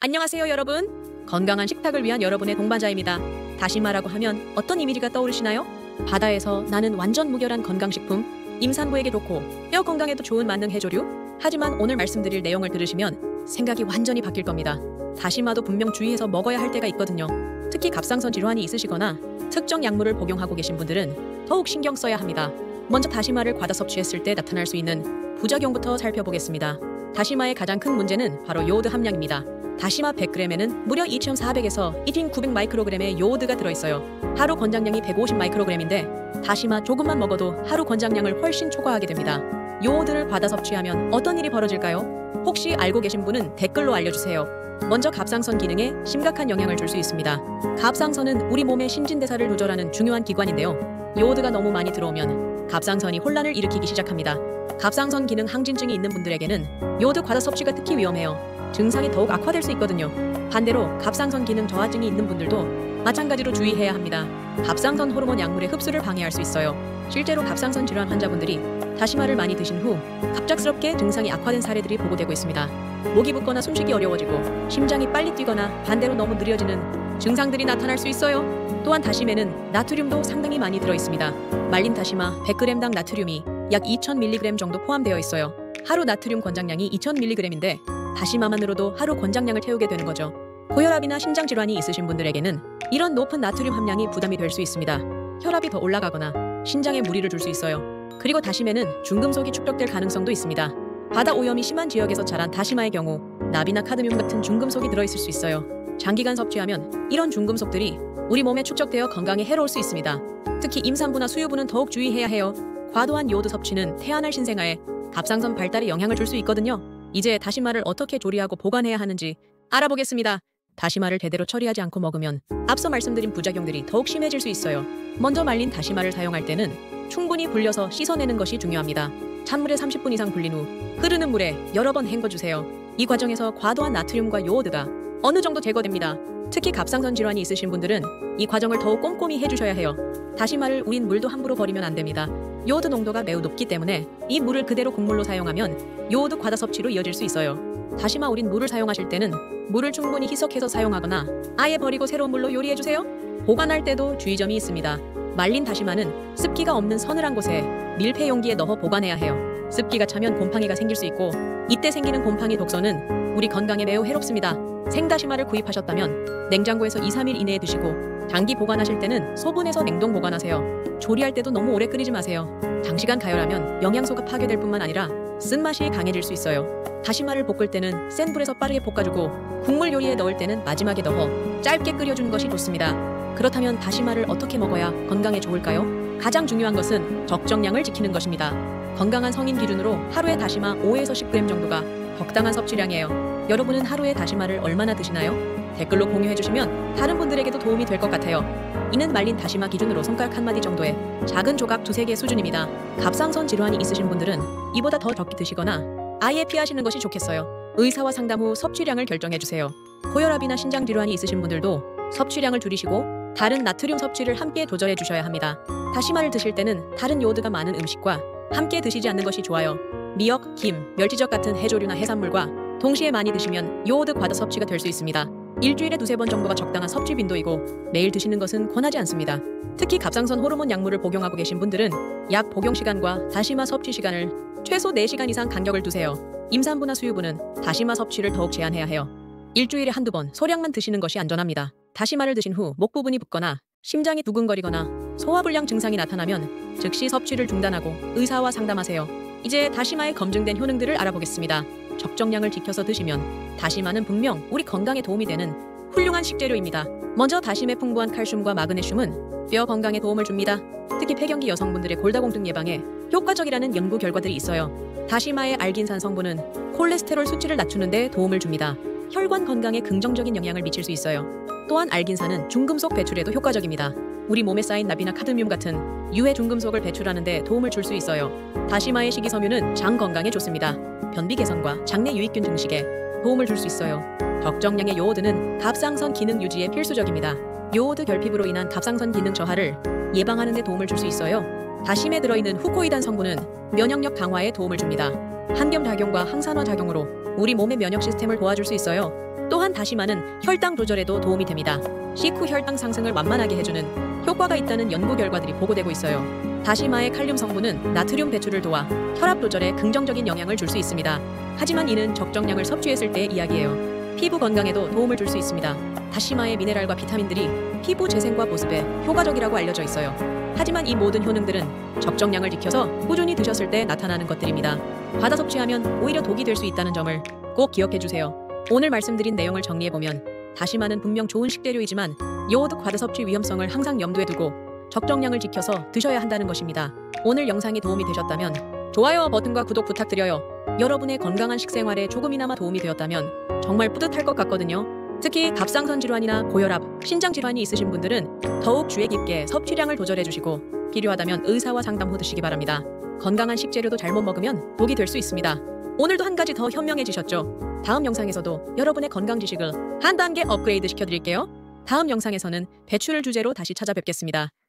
안녕하세요 여러분. 건강한 식탁을 위한 여러분의 동반자입니다. 다시마라고 하면 어떤 이미지가 떠오르시나요? 바다에서 나는 완전 무결한 건강식품, 임산부에게 좋고 뼈 건강에도 좋은 만능 해조류? 하지만 오늘 말씀드릴 내용을 들으시면 생각이 완전히 바뀔 겁니다. 다시마도 분명 주의해서 먹어야 할 때가 있거든요. 특히 갑상선 질환이 있으시거나 특정 약물을 복용하고 계신 분들은 더욱 신경 써야 합니다. 먼저 다시마를 과다 섭취했을 때 나타날 수 있는 부작용부터 살펴보겠습니다. 다시마의 가장 큰 문제는 바로 요오드 함량입니다. 다시마 100g에는 무려 2,400에서 1,900마이크로그램의 요오드가 들어있어요. 하루 권장량이 150마이크로그램인데 다시마 조금만 먹어도 하루 권장량을 훨씬 초과하게 됩니다. 요오드를 과다 섭취하면 어떤 일이 벌어질까요? 혹시 알고 계신 분은 댓글로 알려주세요. 먼저 갑상선 기능에 심각한 영향을 줄 수 있습니다. 갑상선은 우리 몸의 신진대사를 조절하는 중요한 기관인데요. 요오드가 너무 많이 들어오면 갑상선이 혼란을 일으키기 시작합니다. 갑상선 기능 항진증이 있는 분들에게는 요오드 과다 섭취가 특히 위험해요. 증상이 더욱 악화될 수 있거든요. 반대로 갑상선 기능 저하증이 있는 분들도 마찬가지로 주의해야 합니다. 갑상선 호르몬 약물의 흡수를 방해할 수 있어요. 실제로 갑상선 질환 환자분들이 다시마를 많이 드신 후 갑작스럽게 증상이 악화된 사례들이 보고되고 있습니다. 목이 붓거나 숨쉬기 어려워지고 심장이 빨리 뛰거나 반대로 너무 느려지는 증상들이 나타날 수 있어요. 또한 다시마에는 나트륨도 상당히 많이 들어있습니다. 말린 다시마 100g당 나트륨이 약 2000mg 정도 포함되어 있어요. 하루 나트륨 권장량이 2000mg인데 다시마만으로도 하루 권장량을 채우게 되는 거죠. 고혈압이나 심장질환이 있으신 분들에게는 이런 높은 나트륨 함량이 부담이 될 수 있습니다. 혈압이 더 올라가거나 신장에 무리를 줄 수 있어요. 그리고 다시마는 중금속이 축적될 가능성도 있습니다. 바다 오염이 심한 지역에서 자란 다시마의 경우 납이나 카드뮴 같은 중금속이 들어있을 수 있어요. 장기간 섭취하면 이런 중금속들이 우리 몸에 축적되어 건강에 해로울 수 있습니다. 특히 임산부나 수유부는 더욱 주의해야 해요. 과도한 요오드 섭취는 태아날 신생아에 갑상선 발달에 영향을 줄 수 있거든요. 이제 다시마를 어떻게 조리하고 보관해야 하는지 알아보겠습니다. 다시마를 제대로 처리하지 않고 먹으면 앞서 말씀드린 부작용들이 더욱 심해질 수 있어요. 먼저 말린 다시마를 사용할 때는 충분히 불려서 씻어내는 것이 중요합니다. 찬물에 30분 이상 불린 후 흐르는 물에 여러 번 헹궈주세요. 이 과정에서 과도한 나트륨과 요오드가 어느 정도 제거됩니다. 특히 갑상선 질환이 있으신 분들은 이 과정을 더욱 꼼꼼히 해주셔야 해요. 다시마를 우린 물도 함부로 버리면 안 됩니다. 요오드 농도가 매우 높기 때문에 이 물을 그대로 곡물로 사용하면 요오드 과다 섭취로 이어질 수 있어요. 다시마 우린 물을 사용하실 때는 물을 충분히 희석해서 사용하거나 아예 버리고 새로운 물로 요리해주세요. 보관할 때도 주의점이 있습니다. 말린 다시마는 습기가 없는 서늘한 곳에 밀폐 용기에 넣어 보관해야 해요. 습기가 차면 곰팡이가 생길 수 있고 이때 생기는 곰팡이 독소는 우리 건강에 매우 해롭습니다. 생다시마를 구입하셨다면 냉장고에서 2-3일 이내에 드시고 장기 보관하실 때는 소분해서 냉동 보관하세요. 조리할 때도 너무 오래 끓이지 마세요. 장시간 가열하면 영양소가 파괴될 뿐만 아니라 쓴맛이 강해질 수 있어요. 다시마를 볶을 때는 센 불에서 빠르게 볶아주고 국물 요리에 넣을 때는 마지막에 넣어 짧게 끓여주는 것이 좋습니다. 그렇다면 다시마를 어떻게 먹어야 건강에 좋을까요? 가장 중요한 것은 적정량을 지키는 것입니다. 건강한 성인 기준으로 하루에 다시마 5에서 10g 정도가 적당한 섭취량이에요. 여러분은 하루에 다시마를 얼마나 드시나요? 댓글로 공유해주시면 다른 분들에게도 도움이 될 것 같아요. 이는 말린 다시마 기준으로 손가락 한 마디 정도의 작은 조각 2-3개 수준입니다. 갑상선 질환이 있으신 분들은 이보다 더 적게 드시거나 아예 피하시는 것이 좋겠어요. 의사와 상담 후 섭취량을 결정해주세요. 고혈압이나 신장 질환이 있으신 분들도 섭취량을 줄이시고 다른 나트륨 섭취를 함께 조절해 주셔야 합니다. 다시마를 드실 때는 다른 요오드가 많은 음식과 함께 드시지 않는 것이 좋아요. 미역, 김, 멸치젓 같은 해조류나 해산물과 동시에 많이 드시면 요오드 과다 섭취가 될 수 있습니다. 일주일에 2-3번 정도가 적당한 섭취 빈도이고 매일 드시는 것은 권하지 않습니다. 특히 갑상선 호르몬 약물을 복용하고 계신 분들은 약 복용 시간과 다시마 섭취 시간을 최소 4시간 이상 간격을 두세요. 임산부나 수유부는 다시마 섭취를 더욱 제한해야 해요. 일주일에 1-2번 소량만 드시는 것이 안전합니다. 다시마를 드신 후 목 부분이 붓거나 심장이 두근거리거나 소화불량 증상이 나타나면 즉시 섭취를 중단하고 의사와 상담하세요. 이제 다시마의 검증된 효능들을 알아보겠습니다. 적정량을 지켜서 드시면 다시마는 분명 우리 건강에 도움이 되는 훌륭한 식재료입니다. 먼저 다시마의 풍부한 칼슘과 마그네슘은 뼈 건강에 도움을 줍니다. 특히 폐경기 여성분들의 골다공증 예방에 효과적이라는 연구 결과들이 있어요. 다시마의 알긴산 성분은 콜레스테롤 수치를 낮추는 데 도움을 줍니다. 혈관 건강에 긍정적인 영향을 미칠 수 있어요. 또한 알긴산은 중금속 배출에도 효과적입니다. 우리 몸에 쌓인 납이나 카드뮴 같은 유해 중금속을 배출하는 데 도움을 줄 수 있어요. 다시마의 식이섬유는 장 건강에 좋습니다. 변비 개선과 장내 유익균 증식에 도움을 줄 수 있어요. 적정량의 요오드는 갑상선 기능 유지에 필수적입니다. 요오드 결핍으로 인한 갑상선 기능 저하를 예방하는 데 도움을 줄 수 있어요. 다시마에 들어있는 후코이단 성분은 면역력 강화에 도움을 줍니다. 항염작용과 항산화 작용으로 우리 몸의 면역 시스템을 도와줄 수 있어요. 또한 다시마는 혈당 조절에도 도움이 됩니다. 식후 혈당 상승을 완만하게 해주는 효과가 있다는 연구 결과들이 보고되고 있어요. 다시마의 칼륨 성분은 나트륨 배출을 도와 혈압 조절에 긍정적인 영향을 줄 수 있습니다. 하지만 이는 적정량을 섭취했을 때의 이야기예요. 피부 건강에도 도움을 줄 수 있습니다. 다시마의 미네랄과 비타민들이 피부 재생과 보습에 효과적이라고 알려져 있어요. 하지만 이 모든 효능들은 적정량을 지켜서 꾸준히 드셨을 때 나타나는 것들입니다. 과다 섭취하면 오히려 독이 될 수 있다는 점을 꼭 기억해 주세요. 오늘 말씀드린 내용을 정리해보면 다시마는 분명 좋은 식재료이지만 요오드 과다 섭취 위험성을 항상 염두에 두고 적정량을 지켜서 드셔야 한다는 것입니다. 오늘 영상이 도움이 되셨다면 좋아요 버튼과 구독 부탁드려요. 여러분의 건강한 식생활에 조금이나마 도움이 되었다면 정말 뿌듯할 것 같거든요. 특히 갑상선 질환이나 고혈압, 신장 질환이 있으신 분들은 더욱 주의 깊게 섭취량을 조절해 주시고 필요하다면 의사와 상담 후 드시기 바랍니다. 건강한 식재료도 잘못 먹으면 독이 될 수 있습니다. 오늘도 한 가지 더 현명해지셨죠? 다음 영상에서도 여러분의 건강 지식을 한 단계 업그레이드 시켜드릴게요. 다음 영상에서는 배출을 주제로 다시 찾아뵙겠습니다.